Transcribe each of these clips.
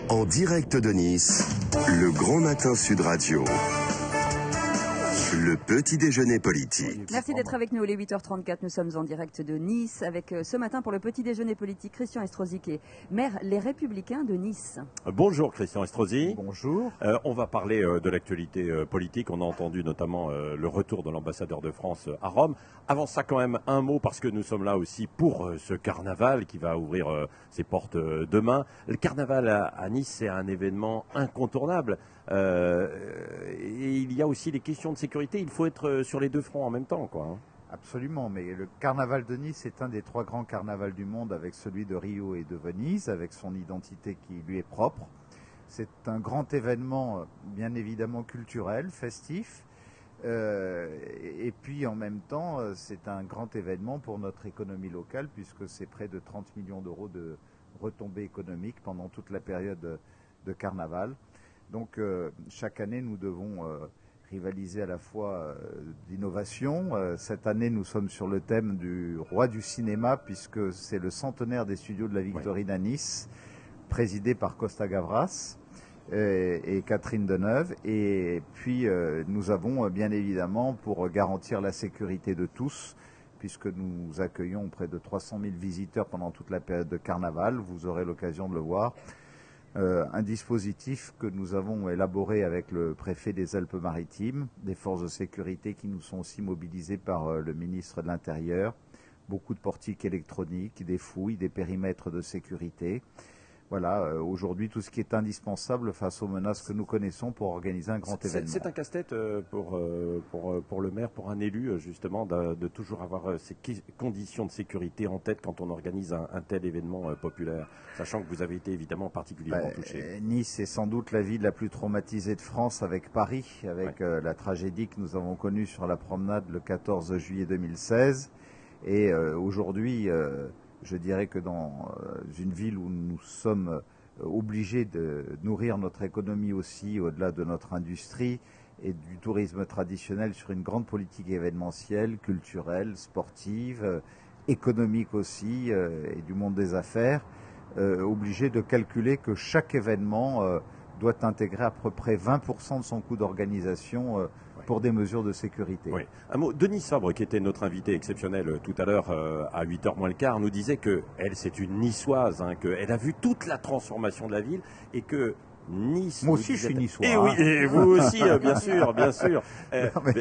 En direct de Nice, le Grand Matin Sud Radio. Le petit déjeuner politique. Merci d'être avec nous, les 8h34. Nous sommes en direct de Nice avec ce matin pour le petit déjeuner politique Christian Estrosi qui est maire Les Républicains de Nice. Bonjour Christian Estrosi. Bonjour. On va parler de l'actualité politique. On a entendu notamment le retour de l'ambassadeur de France à Rome. Avant ça, quand même, un mot parce que nous sommes là aussi pour ce carnaval qui va ouvrir ses portes demain. Le carnaval à Nice, c'est un événement incontournable. Et il y a aussi les questions de sécurité. Il faut être sur les deux fronts en même temps, quoi. Absolument, mais le carnaval de Nice est un des 3 grands carnavals du monde avec celui de Rio et de Venise, avec son identité qui lui est propre. C'est un grand événement, bien évidemment culturel, festif, et puis en même temps, c'est un grand événement pour notre économie locale puisque c'est près de 30 millions d'euros de retombées économiques pendant toute la période de carnaval. Donc chaque année, nous devons rivaliser à la fois d'innovation. Cette année, nous sommes sur le thème du roi du cinéma, puisque c'est le centenaire des studios de la Victorine à Nice, présidé par Costa Gavras et Catherine Deneuve. Et puis, nous avons bien évidemment, pour garantir la sécurité de tous, puisque nous accueillons près de 300 000 visiteurs pendant toute la période de carnaval, vous aurez l'occasion de le voir, un dispositif que nous avons élaboré avec le préfet des Alpes-Maritimes, des forces de sécurité qui nous sont aussi mobilisées par le ministre de l'Intérieur, beaucoup de portiques électroniques, des fouilles, des périmètres de sécurité. Voilà, aujourd'hui, tout ce qui est indispensable face aux menaces que nous connaissons pour organiser un grand événement. C'est un casse-tête pour le maire, pour un élu, justement, de toujours avoir ces conditions de sécurité en tête quand on organise un tel événement populaire, sachant que vous avez été évidemment particulièrement touché. Nice est sans doute la ville la plus traumatisée de France avec Paris, avec la tragédie que nous avons connue sur la promenade le 14 juillet 2016. Et aujourd'hui, je dirais que dans une ville où nous sommes obligés de nourrir notre économie aussi au-delà de notre industrie et du tourisme traditionnel sur une grande politique événementielle, culturelle, sportive, économique aussi et du monde des affaires, obligés de calculer que chaque événement doit intégrer à peu près 20% de son coût d'organisation pour des mesures de sécurité. Oui. Un mot, Denise Fabre, qui était notre invitée exceptionnelle tout à l'heure à 8h moins le quart, nous disait qu'elle, c'est une niçoise, qu'elle a vu toute la transformation de la ville et que Nice... Moi aussi, je suis niçois. Et oui, et vous aussi, bien sûr, bien sûr.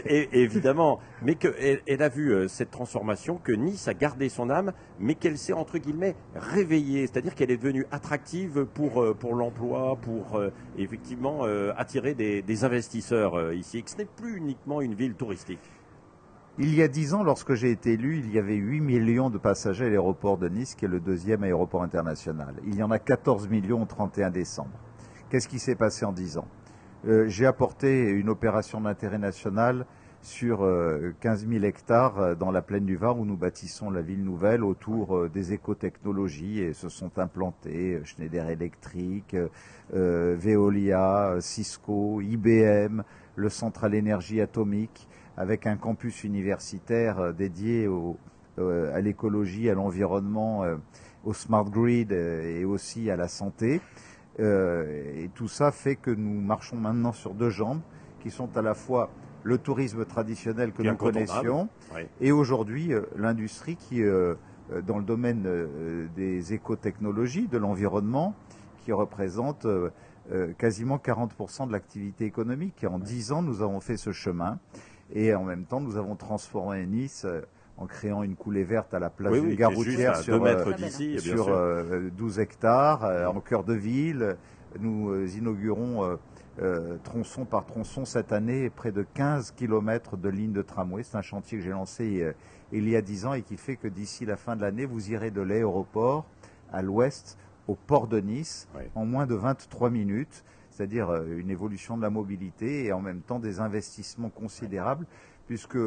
Évidemment. Mais qu'elle a vu cette transformation, que Nice a gardé son âme, mais qu'elle s'est, entre guillemets, réveillée. C'est-à-dire qu'elle est devenue attractive pour l'emploi, pour effectivement attirer des investisseurs ici. Et que ce n'est plus uniquement une ville touristique. Il y a 10 ans, lorsque j'ai été élu, il y avait 8 millions de passagers à l'aéroport de Nice, qui est le 2e aéroport international. Il y en a 14 millions au 31 décembre. Qu'est-ce qui s'est passé en 10 ans? J'ai apporté une opération d'intérêt national sur 15 000 hectares dans la plaine du Var où nous bâtissons la ville nouvelle autour des écotechnologies et se sont implantés Schneider Electric, Veolia, Cisco, IBM, le Central Énergie Atomique avec un campus universitaire dédié à l'écologie, à l'environnement, au smart grid et aussi à la santé. Et tout ça fait que nous marchons maintenant sur 2 jambes qui sont à la fois le tourisme traditionnel que nous connaissions et aujourd'hui l'industrie qui, dans le domaine des écotechnologies, de l'environnement, qui représente quasiment 40% de l'activité économique. Et en 10 ans, nous avons fait ce chemin et en même temps, nous avons transformé Nice en créant une coulée verte à la place d'une gare routière sur 12 hectares, en cœur de ville. Nous inaugurons tronçon par tronçon cette année près de 15 km de lignes de tramway. C'est un chantier que j'ai lancé il y a 10 ans et qui fait que d'ici la fin de l'année, vous irez de l'aéroport à l'ouest au port de Nice en moins de 23 minutes. C'est-à-dire une évolution de la mobilité et en même temps des investissements considérables puisque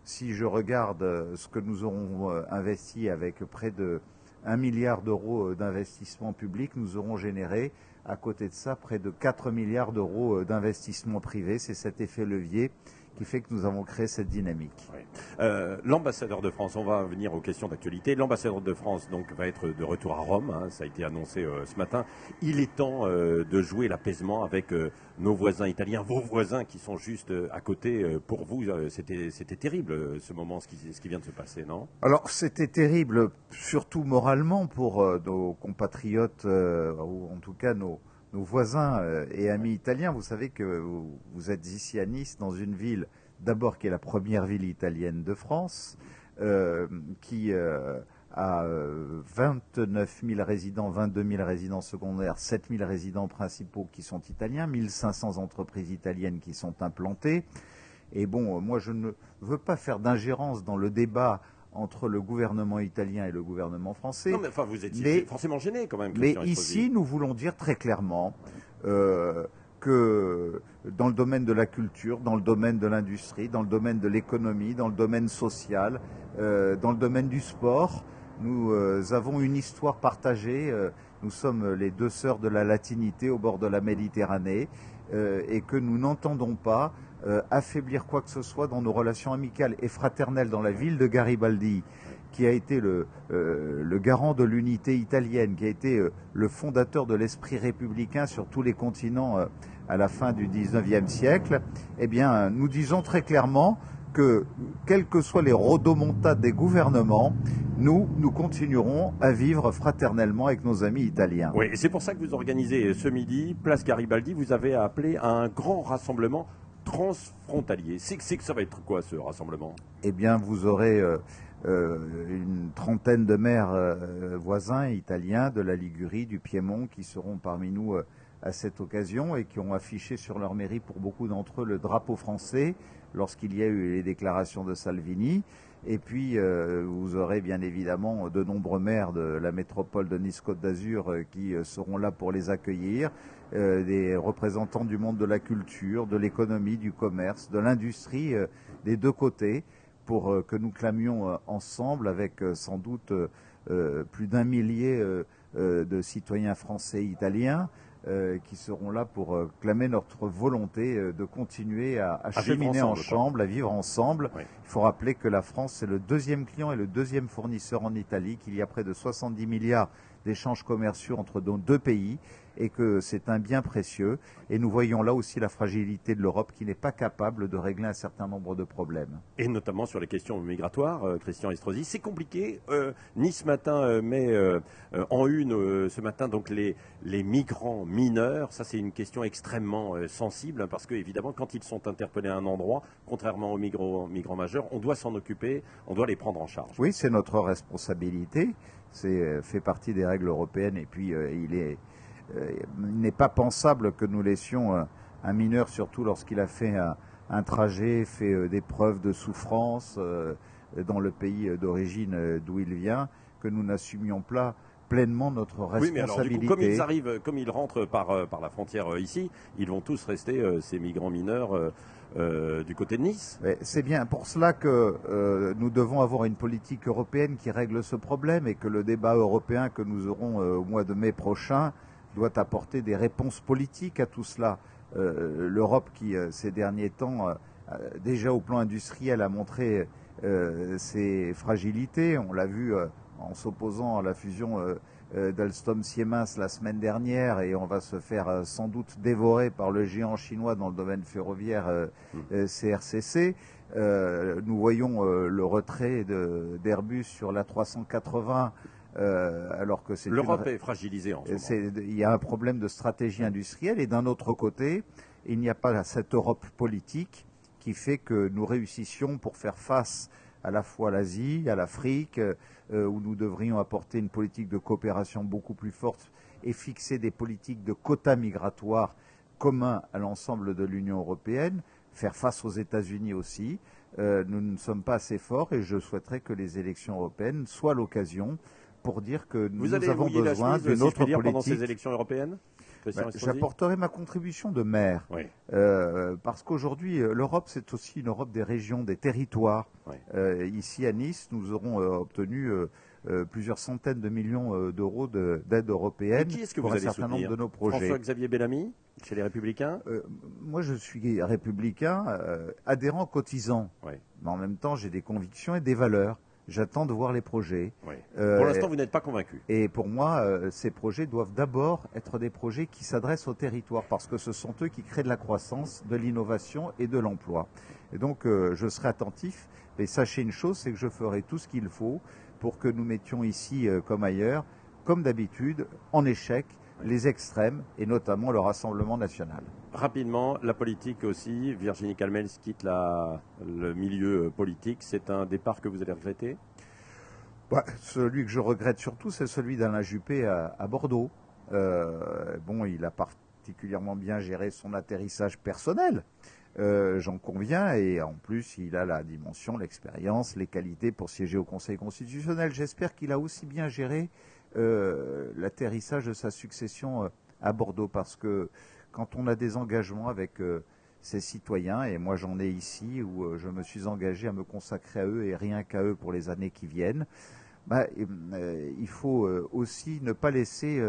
si je regarde ce que nous aurons investi avec près de 1 milliard d'euros d'investissement public, nous aurons généré à côté de ça près de 4 milliards d'euros d'investissement privé. C'est cet effet levier qui fait que nous avons créé cette dynamique. Oui. L'ambassadeur de France, on va venir aux questions d'actualité. L'ambassadeur de France donc, va être de retour à Rome, hein, ça a été annoncé ce matin. Il est temps de jouer l'apaisement avec nos voisins italiens, vos voisins qui sont juste à côté. Pour vous, c'était terrible ce moment, ce qui vient de se passer, non? Alors c'était terrible, surtout moralement pour nos compatriotes, ou en tout cas nos voisins et amis italiens. Vous savez que vous êtes ici à Nice, dans une ville, d'abord qui est la première ville italienne de France, qui a 29 000 résidents, 22 000 résidents secondaires, 7 000 résidents principaux qui sont italiens, 1500 entreprises italiennes qui sont implantées. Et bon, moi je ne veux pas faire d'ingérence dans le débat entre le gouvernement italien et le gouvernement français. Non, mais enfin, vous étiez forcément gêné quand même. Mais ici, nous voulons dire très clairement que dans le domaine de la culture, dans le domaine de l'industrie, dans le domaine de l'économie, dans le domaine social, dans le domaine du sport, nous avons une histoire partagée. Nous sommes les deux sœurs de la latinité au bord de la Méditerranée et que nous n'entendons pas affaiblir quoi que ce soit dans nos relations amicales et fraternelles dans la ville de Garibaldi, qui a été le garant de l'unité italienne, qui a été le fondateur de l'esprit républicain sur tous les continents à la fin du 19e siècle. Eh bien, nous disons très clairement que, quels que soient les rodomontades des gouvernements, nous continuerons à vivre fraternellement avec nos amis italiens. Oui, et c'est pour ça que vous organisez ce midi, place Garibaldi, vous avez appelé à un grand rassemblement transfrontalier. C'est que ça va être quoi ce rassemblement? Eh bien, vous aurez une trentaine de maires voisins italiens de la Ligurie, du Piémont, qui seront parmi nous à cette occasion et qui ont affiché sur leur mairie, pour beaucoup d'entre eux, le drapeau français lorsqu'il y a eu les déclarations de Salvini. Et puis, vous aurez bien évidemment de nombreux maires de la métropole de Nice-Côte d'Azur qui seront là pour les accueillir, des représentants du monde de la culture, de l'économie, du commerce, de l'industrie, des deux côtés, pour que nous clamions ensemble avec sans doute plus d'1 millier de citoyens français et italiens qui seront là pour clamer notre volonté de continuer à cheminer ensemble, à vivre ensemble. Oui. Il faut rappeler que la France est le deuxième client et le deuxième fournisseur en Italie, qu'il y a près de 70 milliards d'échanges commerciaux entre nos deux pays et que c'est un bien précieux. Et nous voyons là aussi la fragilité de l'Europe qui n'est pas capable de régler un certain nombre de problèmes. Et notamment sur les questions migratoires, Christian Estrosi. C'est compliqué. Nice Matin met en une ce matin donc les migrants mineurs. Ça, c'est une question extrêmement sensible parce que, évidemment, quand ils sont interpellés à un endroit, contrairement aux migrants majeurs, on doit s'en occuper, on doit les prendre en charge. Oui, c'est notre responsabilité. C'est fait partie des règles européennes et puis il n'est pas pensable que nous laissions un mineur, surtout lorsqu'il a fait un trajet, fait des preuves de souffrance dans le pays d'origine d'où il vient, que nous n'assumions pas pleinement notre responsabilité. Oui, mais alors du coup, comme ils rentrent par la frontière ici, ils vont tous rester, ces migrants mineurs, du côté de Nice. C'est bien pour cela que nous devons avoir une politique européenne qui règle ce problème et que le débat européen que nous aurons au mois de mai prochain doit apporter des réponses politiques à tout cela. L'Europe qui, ces derniers temps, déjà au plan industriel, a montré ses fragilités. On l'a vu en s'opposant à la fusion d'Alstom-Siemens la semaine dernière et on va se faire sans doute dévorer par le géant chinois dans le domaine ferroviaire CRCC. Nous voyons le retrait d'Airbus sur la 380 alors que c'est l'Europe est fragilisée en ce moment. Il y a un problème de stratégie industrielle et d'un autre côté, il n'y a pas cette Europe politique qui fait que nous réussissions pour faire face à la fois à l'Asie, à l'Afrique, où nous devrions apporter une politique de coopération beaucoup plus forte et fixer des politiques de quotas migratoires communs à l'ensemble de l'Union européenne, faire face aux États-Unis aussi. Nous ne sommes pas assez forts et je souhaiterais que les élections européennes soient l'occasion pour dire que nous avons besoin d'une autre politique. Pendant ces élections européennes, j'apporterai ma contribution de maire, oui. Parce qu'aujourd'hui, l'Europe, c'est aussi une Europe des régions, des territoires. Oui. Ici à Nice, nous aurons obtenu plusieurs centaines de millions d'euros d'aide européenne qui est-ce que pour vous un allez certain soutenir? nombre de nos projets. François-Xavier Bellamy, chez les Républicains? Moi, je suis républicain, adhérent, cotisant. Oui. Mais en même temps, j'ai des convictions et des valeurs. J'attends de voir les projets. Oui. Pour l'instant, vous n'êtes pas convaincu. Et pour moi, ces projets doivent d'abord être des projets qui s'adressent au territoire, parce que ce sont eux qui créent de la croissance, de l'innovation et de l'emploi. Et donc, je serai attentif. Mais sachez une chose, c'est que je ferai tout ce qu'il faut pour que nous mettions ici, comme ailleurs, comme d'habitude, en échec les extrêmes, et notamment le Rassemblement national. Rapidement, la politique aussi. Virginie Calmels quitte le milieu politique. C'est un départ que vous allez regretter? Celui que je regrette surtout, c'est celui d'Alain Juppé à Bordeaux. Il a particulièrement bien géré son atterrissage personnel, j'en conviens, et en plus, il a la dimension, l'expérience, les qualités pour siéger au Conseil constitutionnel. J'espère qu'il a aussi bien géré l'atterrissage de sa succession à Bordeaux, parce que quand on a des engagements avec ses citoyens, et moi j'en ai ici, où je me suis engagé à me consacrer à eux et rien qu'à eux pour les années qui viennent, il faut aussi ne pas laisser...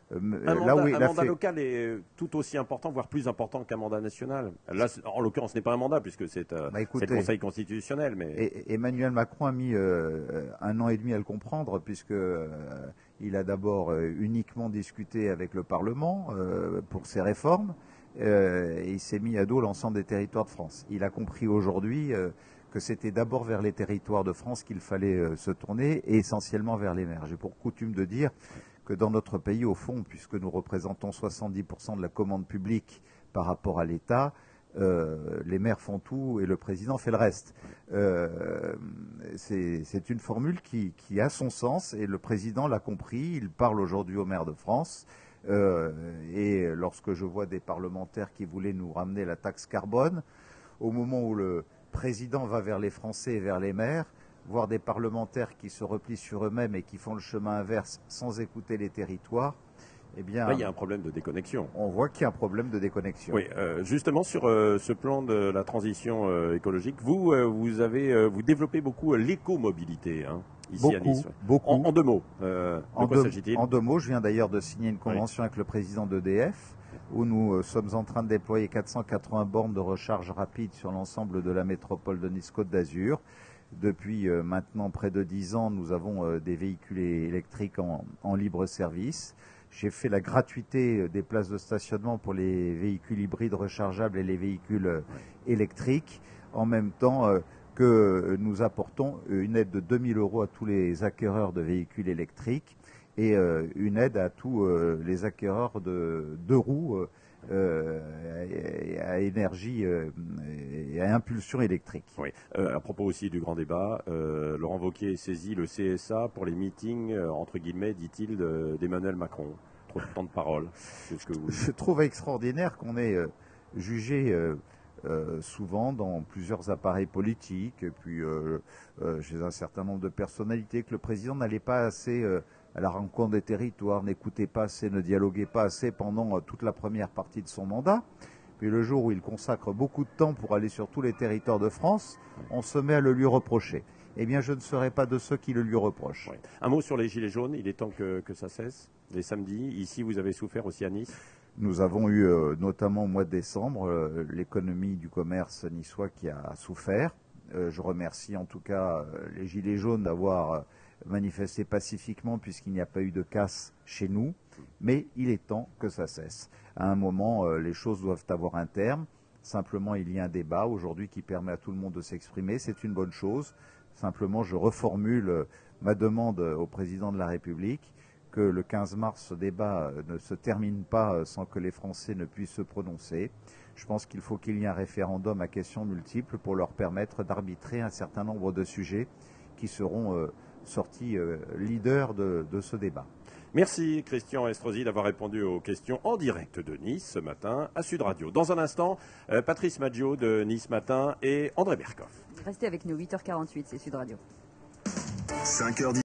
Un mandat local est tout aussi important, voire plus important qu'un mandat national. Là, en l'occurrence, ce n'est pas un mandat, puisque c'est le Conseil constitutionnel. Mais... Emmanuel Macron a mis 1 an et demi à le comprendre, puisque il a d'abord uniquement discuté avec le Parlement pour ses réformes, et il s'est mis à dos l'ensemble des territoires de France. Il a compris aujourd'hui que c'était d'abord vers les territoires de France qu'il fallait se tourner, et essentiellement vers les maires. J'ai pour coutume de dire que dans notre pays, au fond, puisque nous représentons 70% de la commande publique par rapport à l'État, les maires font tout et le président fait le reste. C'est une formule qui a son sens, et le président l'a compris. Il parle aujourd'hui aux maires de France. Et lorsque je vois des parlementaires qui voulaient nous ramener la taxe carbone, au moment où le président va vers les Français et vers les maires, voir des parlementaires qui se replient sur eux-mêmes et qui font le chemin inverse sans écouter les territoires, eh bien... Là, il y a un problème de déconnexion. On voit qu'il y a un problème de déconnexion. Oui, justement, sur ce plan de la transition écologique, vous développez beaucoup l'écomobilité, ici à Nice. Beaucoup. En 2 mots, de quoi s'agit-il? En 2 mots, je viens d'ailleurs de signer une convention avec le président d'EDF, où nous sommes en train de déployer 480 bornes de recharge rapide sur l'ensemble de la métropole de Nice-Côte d'Azur. Depuis maintenant près de 10 ans, nous avons des véhicules électriques en libre service. J'ai fait la gratuité des places de stationnement pour les véhicules hybrides rechargeables et les véhicules électriques, en même temps que nous apportons une aide de 2 000 € à tous les acquéreurs de véhicules électriques et une aide à tous les acquéreurs de 2 roues à énergie et à impulsion électrique. Oui. À propos aussi du grand débat, Laurent Wauquiez saisit le CSA pour les meetings, entre guillemets, dit-il, d'Emmanuel Macron. Trop de temps de parole. Je trouve extraordinaire qu'on ait jugé souvent dans plusieurs appareils politiques, et puis chez un certain nombre de personnalités, que le président n'allait pas assez à la rencontre des territoires, n'écoutait pas assez, ne dialoguait pas assez pendant toute la première partie de son mandat. Puis le jour où il consacre beaucoup de temps pour aller sur tous les territoires de France, on se met à le lui reprocher. Eh bien, je ne serai pas de ceux qui le lui reprochent. Oui. Un mot sur les gilets jaunes, il est temps que ça cesse, les samedis. Ici, vous avez souffert aussi à Nice. Nous avons eu, notamment au mois de décembre, l'économie du commerce niçois qui a souffert. Je remercie en tout cas les gilets jaunes d'avoir manifesté pacifiquement, puisqu'il n'y a pas eu de casse chez nous. Mais il est temps que ça cesse. À un moment, les choses doivent avoir un terme. Simplement, il y a un débat aujourd'hui qui permet à tout le monde de s'exprimer. C'est une bonne chose. Simplement, je reformule ma demande au président de la République que le 15 mars, ce débat ne se termine pas sans que les Français ne puissent se prononcer. Je pense qu'il faut qu'il y ait un référendum à questions multiples pour leur permettre d'arbitrer un certain nombre de sujets qui seront sortis leaders de ce débat. Merci Christian Estrosi d'avoir répondu aux questions en direct de Nice ce matin à Sud Radio. Dans un instant, Patrice Maggio de Nice Matin et André Berkoff. Restez avec nous, 8h48, c'est Sud Radio. 5h10.